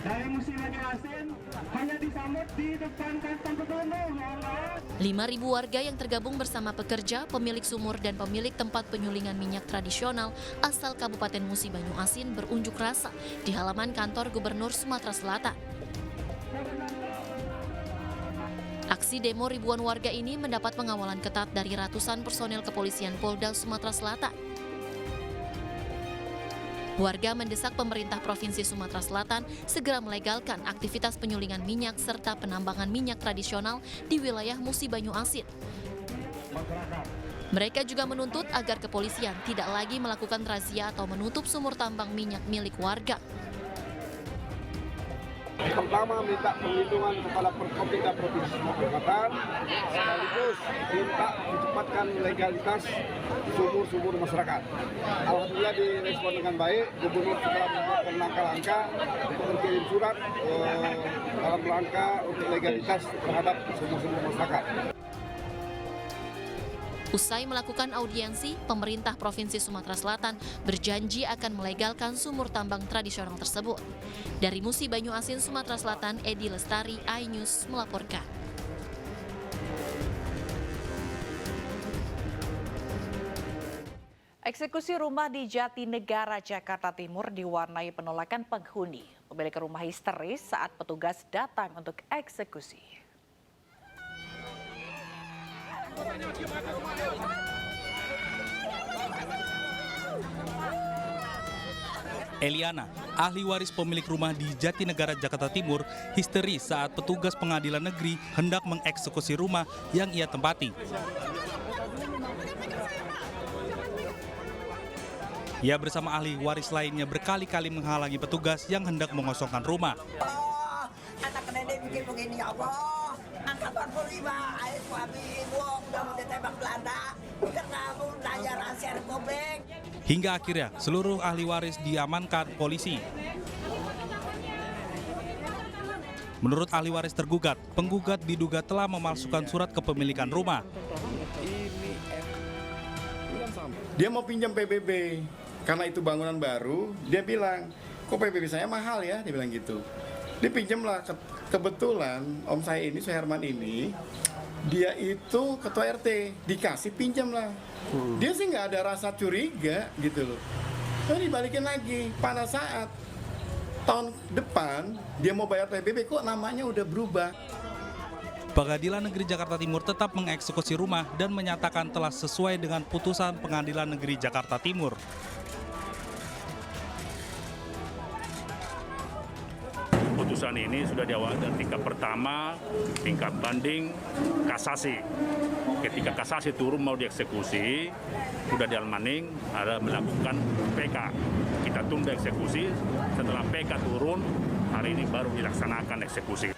dari musim Banyuasin hanya disambut di depan kantor gubernur. 5.000 warga yang tergabung bersama pekerja, pemilik sumur dan pemilik tempat penyulingan minyak tradisional asal Kabupaten Musi Banyuasin berunjuk rasa di halaman kantor Gubernur Sumatera Selatan. Aksi demo ribuan warga ini mendapat pengawalan ketat dari ratusan personel kepolisian Polda Sumatera Selatan. Warga mendesak pemerintah Provinsi Sumatera Selatan segera melegalkan aktivitas penyulingan minyak serta penambangan minyak tradisional di wilayah Musi Banyuasin. Mereka juga menuntut agar kepolisian tidak lagi melakukan razia atau menutup sumur tambang minyak milik warga. Pertama, minta perlindungan kepada Pemerintah Provinsi Sumatera Selatan, sekaligus minta dicepatkan legalitas sumur-sumur masyarakat. Alhamdulillah direspon dengan baik, Gubernur telah membuat langkah-langkah untuk mengirim surat dalam rangka untuk legalitas terhadap sumur-sumur masyarakat. Usai melakukan audiensi, pemerintah Provinsi Sumatera Selatan berjanji akan melegalkan sumur tambang tradisional tersebut. Dari Musi Banyuasin, Sumatera Selatan, Edi Lestari, iNews melaporkan. Eksekusi rumah di Jatinegara, Jakarta Timur diwarnai penolakan penghuni. Pemilik rumah histeris saat petugas datang untuk eksekusi. Eliana, ahli waris pemilik rumah di Jatinegara, Jakarta Timur, histeris saat petugas pengadilan negeri hendak mengeksekusi rumah yang ia tempati. Ia bersama ahli waris lainnya berkali-kali menghalangi petugas yang hendak mengosongkan rumah. Oh, anak nenek bikin begini ya Allah. Angkat 45, ayah suami ibu udah mau ditembak Belanda. Karena mau nanya rahasia Republik. Hingga akhirnya seluruh ahli waris diamankan polisi. Menurut ahli waris tergugat, penggugat diduga telah memalsukan surat kepemilikan rumah. Dia mau pinjam PBB, karena itu bangunan baru, dia bilang, kok PBB saya mahal ya, dia bilang gitu. Dia pinjamlah, kebetulan om saya ini, Suherman ini, dia itu ketua RT, dikasih pinjam lah. Dia sih nggak ada rasa curiga gitu loh. Lalu dibalikin lagi, pada saat tahun depan dia mau bayar PBB, kok namanya udah berubah. Pengadilan Negeri Jakarta Timur tetap mengeksekusi rumah dan menyatakan telah sesuai dengan putusan Pengadilan Negeri Jakarta Timur. Putusan ini sudah diawali dari tingkat pertama, tingkat banding, kasasi. Ketika kasasi turun mau dieksekusi, sudah dialmaning, ada melakukan PK. Kita tunda eksekusi, setelah PK turun, hari ini baru dilaksanakan eksekusi.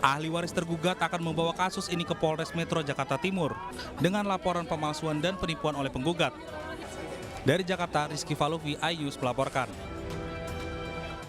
Ahli waris tergugat akan membawa kasus ini ke Polres Metro Jakarta Timur dengan laporan pemalsuan dan penipuan oleh penggugat. Dari Jakarta, Rizky Faluvi, iNews melaporkan.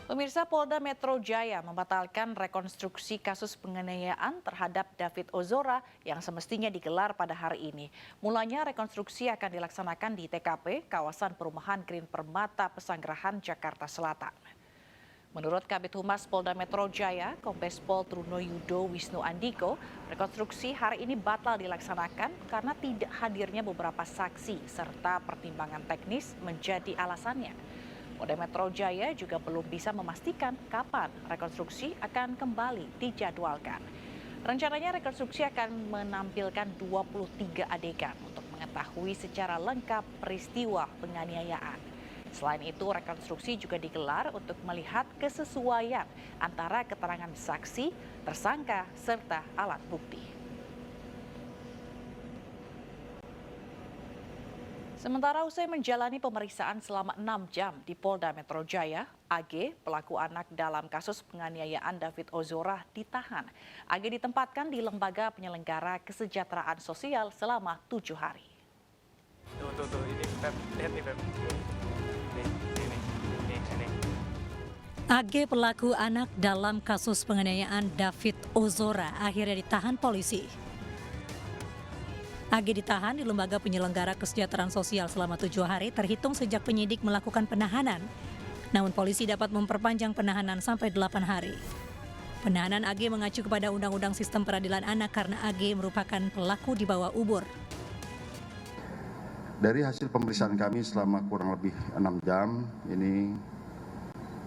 Pemirsa, Polda Metro Jaya membatalkan rekonstruksi kasus penganiayaan terhadap David Ozora yang semestinya digelar pada hari ini. Mulanya rekonstruksi akan dilaksanakan di TKP, kawasan perumahan Green Permata, Pesanggerahan, Jakarta Selatan. Menurut Kabid Humas Polda Metro Jaya, Kombes Pol Truno Yudo Wisnu Andiko, rekonstruksi hari ini batal dilaksanakan karena tidak hadirnya beberapa saksi serta pertimbangan teknis menjadi alasannya. Polda Metro Jaya juga belum bisa memastikan kapan rekonstruksi akan kembali dijadwalkan. Rencananya rekonstruksi akan menampilkan 23 adegan untuk mengetahui secara lengkap peristiwa penganiayaan. Selain itu, rekonstruksi juga digelar untuk melihat kesesuaian antara keterangan saksi, tersangka, serta alat bukti. Sementara usai menjalani pemeriksaan selama 6 jam di Polda Metro Jaya, AG, pelaku anak dalam kasus penganiayaan David Ozora, ditahan. AG ditempatkan di Lembaga Penyelenggara Kesejahteraan Sosial selama 7 hari. Tuh, ini Pep, lihat nih Pep. Ini. AG, pelaku anak dalam kasus penganiayaan David Ozora, akhirnya ditahan polisi. AG ditahan di Lembaga Penyelenggara Kesejahteraan Sosial selama 7 hari terhitung sejak penyidik melakukan penahanan. Namun polisi dapat memperpanjang penahanan sampai 8 hari. Penahanan AG mengacu kepada Undang-Undang Sistem Peradilan Anak karena AG merupakan pelaku di bawah umur. Dari hasil pemeriksaan kami selama kurang lebih 6 jam, ini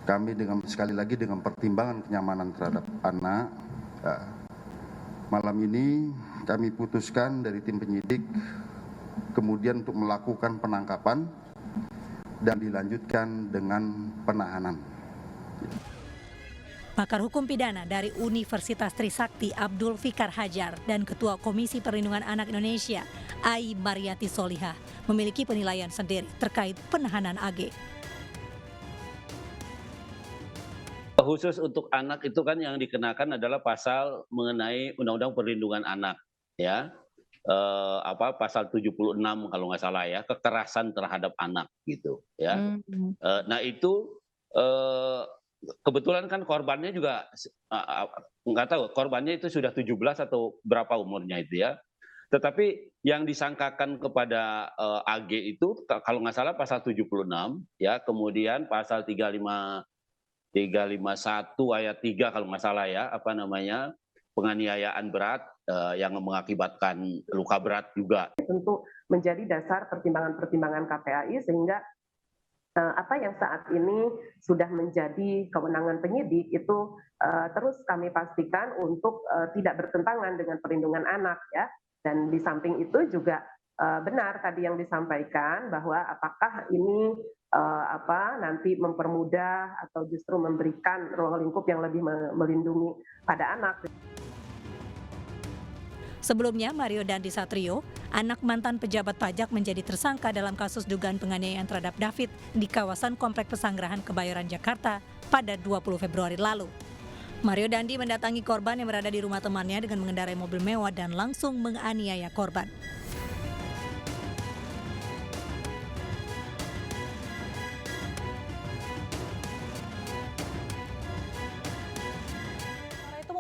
kami sekali lagi dengan pertimbangan kenyamanan terhadap anak, malam ini kami putuskan dari tim penyidik kemudian untuk melakukan penangkapan dan dilanjutkan dengan penahanan. Pakar Hukum Pidana dari Universitas Trisakti Abdul Fikar Hajar dan Ketua Komisi Perlindungan Anak Indonesia Ai Mariati Solihah memiliki penilaian sendiri terkait penahanan AG. Khusus untuk anak itu kan yang dikenakan adalah pasal mengenai Undang-Undang Perlindungan Anak, ya, pasal 76 kalau nggak salah ya, kekerasan terhadap anak gitu, ya. Nah itu kebetulan kan korbannya juga nggak tahu korbannya itu sudah 17 atau berapa umurnya itu ya. Tetapi yang disangkakan kepada AG itu kalau nggak salah pasal 76 ya, kemudian pasal 351 ayat 3 kalau nggak salah ya, penganiayaan berat yang mengakibatkan luka berat juga. Tentu menjadi dasar pertimbangan-pertimbangan KPAI sehingga apa yang saat ini sudah menjadi kewenangan penyidik itu terus kami pastikan untuk tidak bertentangan dengan perlindungan anak ya. Dan di samping itu juga benar tadi yang disampaikan bahwa apakah ini nanti mempermudah atau justru memberikan ruang lingkup yang lebih melindungi pada anak. Sebelumnya, Mario Dandi Satrio, anak mantan pejabat pajak menjadi tersangka dalam kasus dugaan penganiayaan terhadap David di kawasan Komplek Pesanggerahan Kebayoran, Jakarta pada 20 Februari lalu. Mario Dandi mendatangi korban yang berada di rumah temannya dengan mengendarai mobil mewah dan langsung menganiaya korban.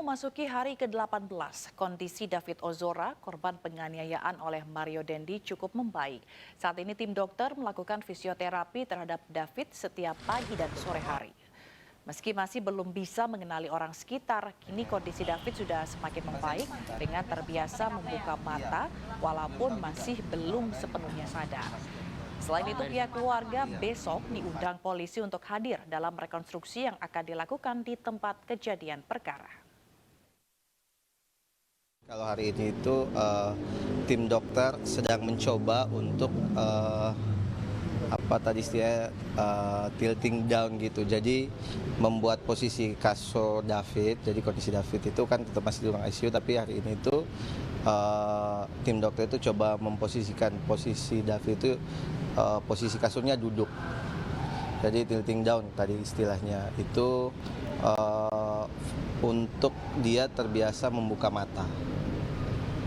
Memasuki hari ke-18, kondisi David Ozora, korban penganiayaan oleh Mario Dandi cukup membaik. Saat ini tim dokter melakukan fisioterapi terhadap David setiap pagi dan sore hari. Meski masih belum bisa mengenali orang sekitar, kini kondisi David sudah semakin membaik dengan terbiasa membuka mata walaupun masih belum sepenuhnya sadar. Selain itu, pihak keluarga besok diundang polisi untuk hadir dalam rekonstruksi yang akan dilakukan di tempat kejadian perkara. Kalau hari ini itu tim dokter sedang mencoba untuk tilting down gitu. Jadi membuat posisi kasur David. Jadi kondisi David itu kan tetap masih di ruang ICU, tapi hari ini itu tim dokter itu coba memposisikan posisi David itu posisi kasurnya duduk. Jadi tilting down tadi istilahnya itu untuk dia terbiasa membuka mata.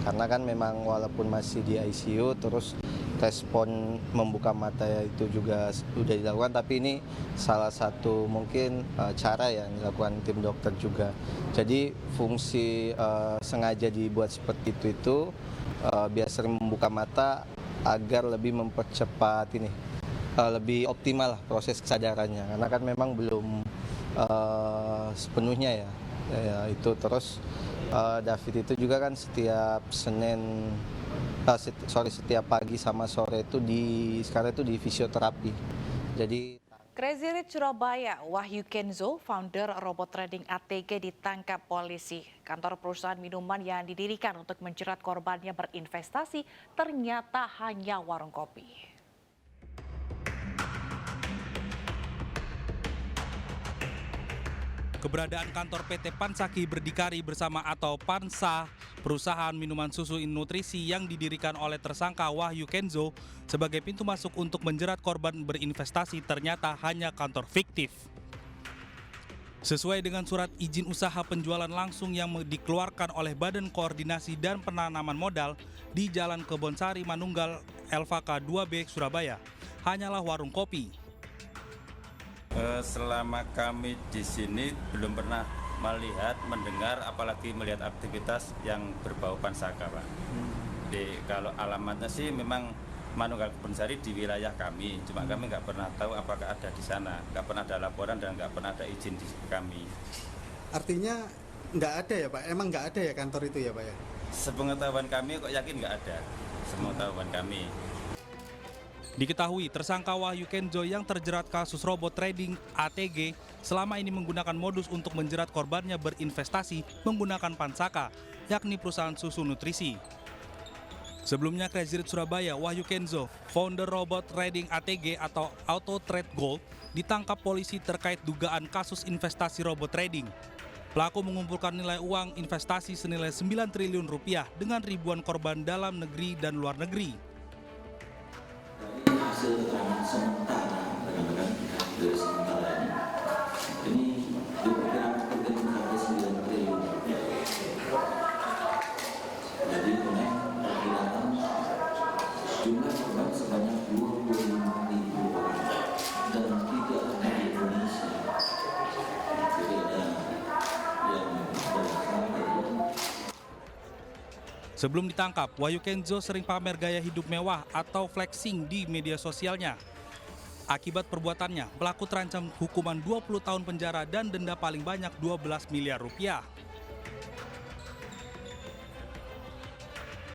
Karena kan memang walaupun masih di ICU terus respon membuka mata itu juga sudah dilakukan, tapi ini salah satu mungkin cara yang dilakukan tim dokter juga. Jadi fungsi sengaja dibuat seperti itu biar sering membuka mata agar lebih mempercepat lebih optimal lah proses kesadarannya, karena kan memang belum sepenuhnya ya itu. Terus David itu juga kan setiap setiap pagi sama sore itu sekarang itu di fisioterapi. Jadi Crazy Rich Surabaya, Wahyu Kenzo, founder robot trading ATG ditangkap polisi. Kantor perusahaan minuman yang didirikan untuk menjerat korbannya berinvestasi ternyata hanya warung kopi. Keberadaan kantor PT Pansaki Berdikari bersama atau Pansa, perusahaan minuman susu nutrisi yang didirikan oleh tersangka Wahyu Kenzo sebagai pintu masuk untuk menjerat korban berinvestasi ternyata hanya kantor fiktif. Sesuai dengan surat izin usaha penjualan langsung yang dikeluarkan oleh Badan Koordinasi dan Penanaman Modal di Jalan Kebonsari Manunggal LVK 2B Surabaya, hanyalah warung kopi. Selama kami di sini belum pernah melihat, mendengar, apalagi melihat aktivitas yang berbau Pansaka, Pak. Jadi kalau alamatnya sih memang Manunggal Kebonsari di wilayah kami, cuma kami nggak pernah tahu apakah ada di sana, nggak pernah ada laporan dan nggak pernah ada izin di kami. Artinya nggak ada ya Pak? Emang nggak ada ya kantor itu ya Pak ya? Sepengetahuan kami kok yakin nggak ada, sepengetahuan kami. Diketahui tersangka Wahyu Kenzo yang terjerat kasus robot trading ATG selama ini menggunakan modus untuk menjerat korbannya berinvestasi menggunakan Pansaka, yakni perusahaan susu nutrisi. Sebelumnya Crazy Rich Surabaya, Wahyu Kenzo, founder robot trading ATG atau Auto Trade Gold, ditangkap polisi terkait dugaan kasus investasi robot trading. Pelaku mengumpulkan nilai uang investasi senilai 9 triliun rupiah dengan ribuan korban dalam negeri dan luar negeri. Hasil keterangan sementara rekan-rekan dari sementara ini diperkirakan mencapai 9 triliun rupiah. Jadi perkiraan jumlah korban sebanyak 25.000 orang dan tidak hanya di Indonesia. Jadi ada yang berasal dari. Sebelum ditangkap, Wahyu Kenzo sering pamer gaya hidup mewah atau flexing di media sosialnya. Akibat perbuatannya, pelaku terancam hukuman 20 tahun penjara dan denda paling banyak 12 miliar rupiah.